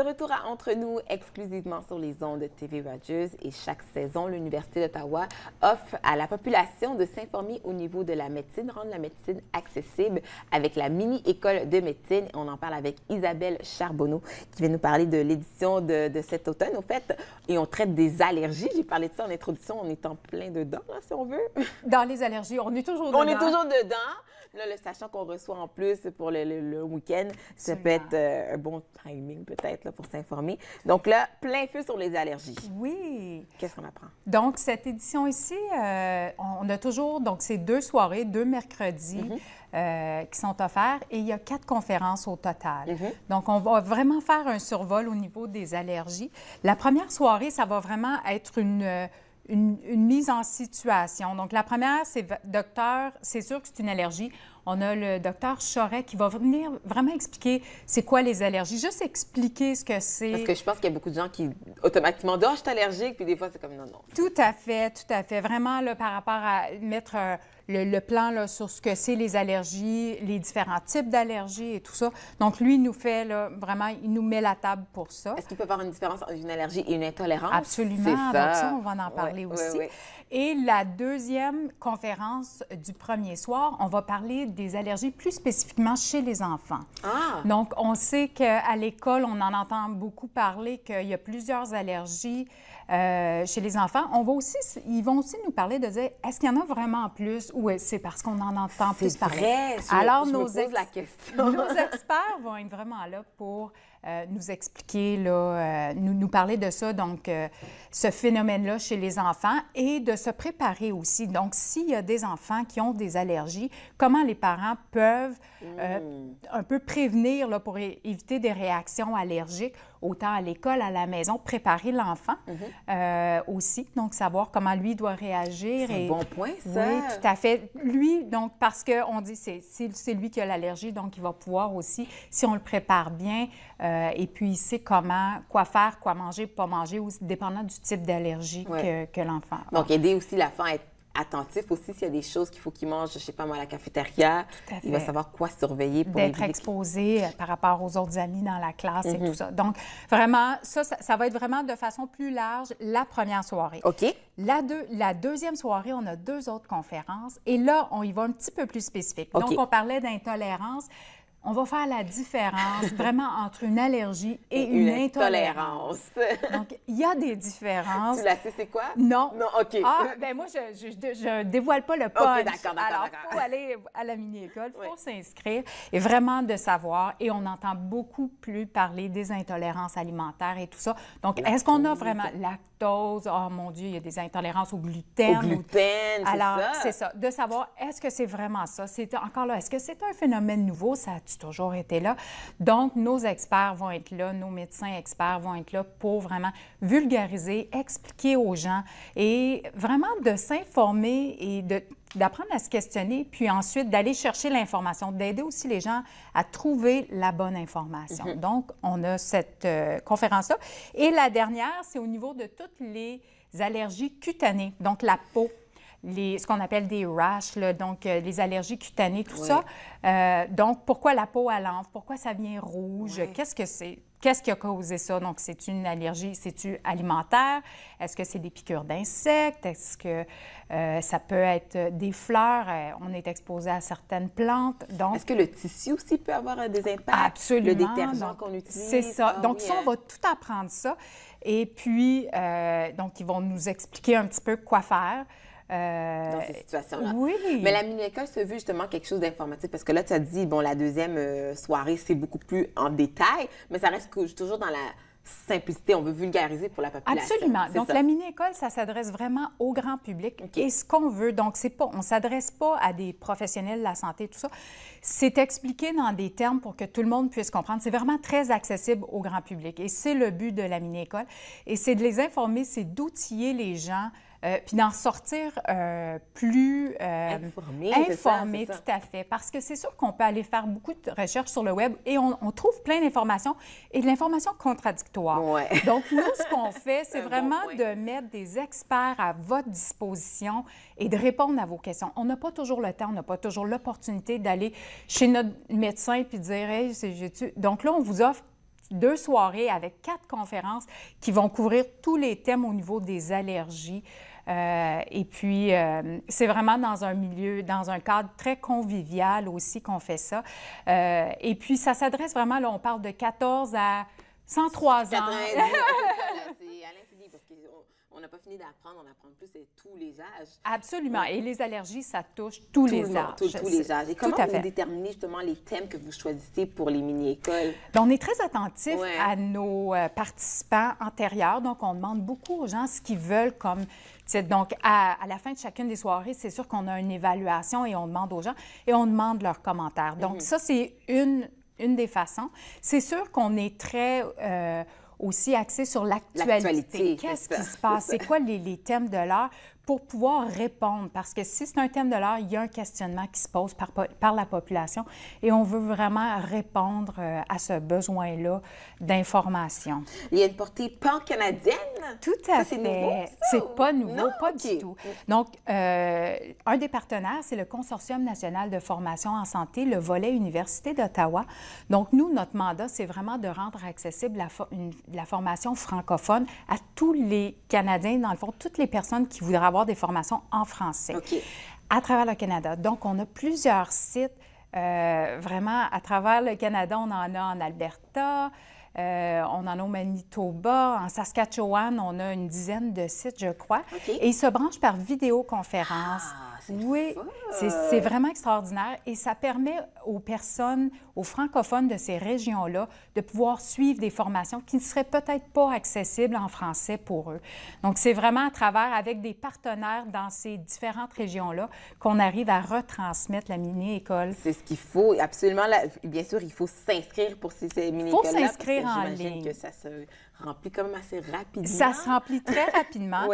retour à Entre nous, exclusivement sur les ondes de TV Rogers. Et chaque saison, l'Université d'Ottawa offre à la population de s'informer au niveau de la médecine, rendre la médecine accessible avec la mini-école de médecine. On en parle avec Isabelle Charbonneau, qui vient nous parler de l'édition de cet automne, au fait. Et on traite des allergies. J'ai parlé de ça en introduction. On est en plein dedans, là, si on veut. Dans les allergies, on est toujours dedans. On est toujours dedans. Là, le sachant qu'on reçoit en plus pour le week-end, ça peut être un bon timing peut-être pour s'informer. Donc là, plein feu sur les allergies. Oui. Qu'est-ce qu'on apprend? Donc, cette édition ici, on a toujours, donc c'est 2 soirées, 2 mercredis qui sont offerts et il y a 4 conférences au total. Donc, on va vraiment faire un survol au niveau des allergies. La première soirée, ça va vraiment être une mise en situation. Donc, la première, c'est docteur, c'est sûr que c'est une allergie. On a le docteur Choret qui va venir vraiment expliquer c'est quoi les allergies, juste expliquer ce que c'est. Parce que je pense qu'il y a beaucoup de gens qui automatiquement disent « Ah, je suis allergique », puis des fois, c'est comme « Non, non ». Tout à fait, tout à fait. Vraiment, là, par rapport à mettre le plan là, sur ce que c'est les allergies, les différents types d'allergies et tout ça. Donc, lui, il nous fait, là, vraiment, il nous met la table pour ça. Est-ce qu'il peut y avoir une différence entre une allergie et une intolérance? Absolument. C'est ça. Donc, ça, on va en parler aussi. Oui. Et la deuxième conférence du premier soir, on va parler des allergies plus spécifiquement chez les enfants. Ah! Donc, on sait qu'à l'école, on en entend beaucoup parler qu'il y a plusieurs allergies chez les enfants. Ils vont aussi nous parler de dire, est-ce qu'il y en a vraiment plus ou c'est parce qu'on en entend plus parler? C'est vrai! Alors, je me pose la question. Nos experts vont être vraiment là pour nous expliquer, là, nous parler de ça, donc ce phénomène-là chez les enfants et de se préparer aussi. Donc, s'il y a des enfants qui ont des allergies, comment les parents peuvent un peu prévenir là, pour éviter des réactions allergiques, autant à l'école, à la maison, préparer l'enfant aussi, donc savoir comment lui doit réagir. C'est un bon point, ça! Oui, tout à fait. Lui, donc, parce qu'on dit c'est lui qui a l'allergie, donc il va pouvoir aussi, si on le prépare bien, et puis il sait quoi faire, quoi manger, pas manger, aussi, dépendant du type d'allergie que l'enfant a. Donc, aider aussi l'enfant à être attentif aussi s'il y a des choses qu'il faut qu'il mange, je ne sais pas moi, à la cafétéria. Il va savoir quoi surveiller pour d'être exposé par rapport aux autres amis dans la classe et tout ça. Donc, vraiment, ça va être vraiment de façon plus large la première soirée. OK. La deuxième soirée, on a 2 autres conférences et là, on y va un petit peu plus spécifique. Okay. Donc, on parlait d'intolérance. On va faire la différence vraiment entre une allergie et une intolérance. Donc, il y a des différences. Tu la sais, c'est quoi? Non. Non, OK. Ah, bien moi, je dévoile pas le punch. OK, d'accord. Alors, il faut aller à la mini-école, il faut s'inscrire et vraiment de savoir. Et on entend beaucoup plus parler des intolérances alimentaires et tout ça. Donc, est-ce qu'on a vraiment lactose? Oh mon Dieu, il y a des intolérances au gluten. Au gluten, alors, c'est ça. De savoir, est-ce que c'est vraiment ça? Encore là, est-ce que c'est un phénomène nouveau? Ça a toujours été là. Donc, nos experts vont être là, nos médecins experts vont être là pour vraiment vulgariser, expliquer aux gens et vraiment de s'informer et d'apprendre à se questionner, puis ensuite d'aller chercher l'information, d'aider aussi les gens à trouver la bonne information. Donc, on a cette conférence-là. Et la dernière, c'est au niveau de toutes les allergies cutanées, donc la peau. Ce qu'on appelle des rash, là, donc les allergies cutanées, tout ça. Donc, pourquoi la peau, elle enfle? Pourquoi ça vient rouge? Qu'est-ce que c'est? Qu'est-ce qui a causé ça? Donc, c'est une allergie, c'est-tu alimentaire? Est-ce que c'est des piqûres d'insectes? Est-ce que ça peut être des fleurs? On est exposé à certaines plantes. Donc, est-ce que le tissu aussi peut avoir des impacts? Absolument. Le détergent qu'on utilise? C'est ça. Donc, ça, on va tout apprendre ça. Et puis, donc, ils vont nous expliquer un petit peu quoi faire. Dans ces situations-là. Oui. Mais la mini-école se veut justement quelque chose d'informatif parce que là, tu as dit, bon, la deuxième soirée, c'est beaucoup plus en détail, mais ça reste toujours dans la simplicité. On veut vulgariser pour la population. Absolument. Donc, la mini-école, ça s'adresse vraiment au grand public. Et ce qu'on veut, donc, on ne s'adresse pas à des professionnels de la santé, tout ça. C'est expliqué dans des termes pour que tout le monde puisse comprendre. C'est vraiment très accessible au grand public. Et c'est le but de la mini-école. Et c'est de les informer, c'est d'outiller les gens puis d'en sortir plus informés, tout à fait. Parce que c'est sûr qu'on peut aller faire beaucoup de recherches sur le web et on trouve plein d'informations et de l'information contradictoire. Ouais. Donc, nous, ce qu'on fait, c'est vraiment de mettre des experts à votre disposition et de répondre à vos questions. On n'a pas toujours le temps, on n'a pas toujours l'opportunité d'aller chez notre médecin puis de dire « Hey, j'ai-tu... » Donc là, on vous offre 2 soirées avec 4 conférences qui vont couvrir tous les thèmes au niveau des allergies. Et puis, c'est vraiment dans un milieu, dans un cadre très convivial aussi qu'on fait ça. Et puis, ça s'adresse vraiment, là, on parle de 14 à 103 ans. 90, c'est à l'infini, parce qu'on n'a pas fini d'apprendre, on apprend plus de tous les âges. Absolument. Et les allergies, ça touche tous les âges. Tous les âges. Et comment vous déterminez justement les thèmes que vous choisissez pour les mini-écoles? Bien, on est très attentif à nos participants antérieurs. Donc, on demande beaucoup aux gens ce qu'ils veulent comme... Donc, à la fin de chacune des soirées, c'est sûr qu'on a une évaluation et on demande aux gens et on demande leurs commentaires. Donc, ça, c'est une des façons. C'est sûr qu'on est très aussi axé sur l'actualité. Qu'est-ce qui se passe? C'est quoi les thèmes de l'heure pour pouvoir répondre? Parce que si c'est un thème de l'heure, il y a un questionnement qui se pose par la population et on veut vraiment répondre à ce besoin-là d'information. Il y a une portée pan-canadienne? Tout à fait. C'est nouveau, ça? C'est pas nouveau, Non? pas du tout. Donc, un des partenaires, c'est le Consortium national de formation en santé, le volet Université d'Ottawa. Donc, nous, notre mandat, c'est vraiment de rendre accessible la formation francophone à tous les Canadiens, dans le fond, toutes les personnes qui voudraient avoir des formations en français à travers le Canada. Donc, on a plusieurs sites vraiment à travers le Canada. On en a en Alberta, on en a au Manitoba, en Saskatchewan, on a une dizaine de sites, je crois. Et ils se branchent par vidéoconférence. Oui, c'est vraiment extraordinaire et ça permet aux personnes, aux francophones de ces régions-là de pouvoir suivre des formations qui ne seraient peut-être pas accessibles en français pour eux. Donc, c'est vraiment à travers, avec des partenaires dans ces différentes régions-là, qu'on arrive à retransmettre la mini-école. C'est ce qu'il faut, absolument. Bien sûr, il faut s'inscrire pour ces mini-écoles-là. Il faut s'inscrire en ligne. J'imagine que ça se remplit quand même assez rapidement. Ça se remplit très rapidement.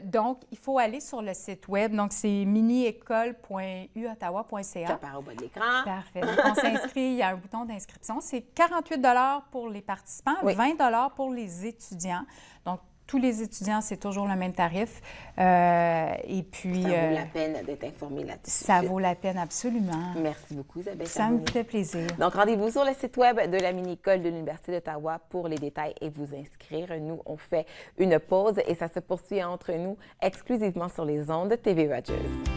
Donc, il faut aller sur le site web. Donc, c'est miniécole.uottawa.ca. Ça part au bas de l'écran. Parfait. Donc, on s'inscrit, il y a un bouton d'inscription. C'est 48 pour les participants, 20 pour les étudiants. Donc, tous les étudiants, c'est toujours le même tarif. Et puis... Ça vaut la peine d'être informé là-dessus. Ça vaut la peine, absolument. Merci beaucoup, Isabelle. Ça me fait plaisir. Donc, rendez-vous sur le site web de la mini-école de l'Université d'Ottawa pour les détails et vous inscrire. Nous, on fait une pause et ça se poursuit entre nous exclusivement sur les ondes de TV Rogers.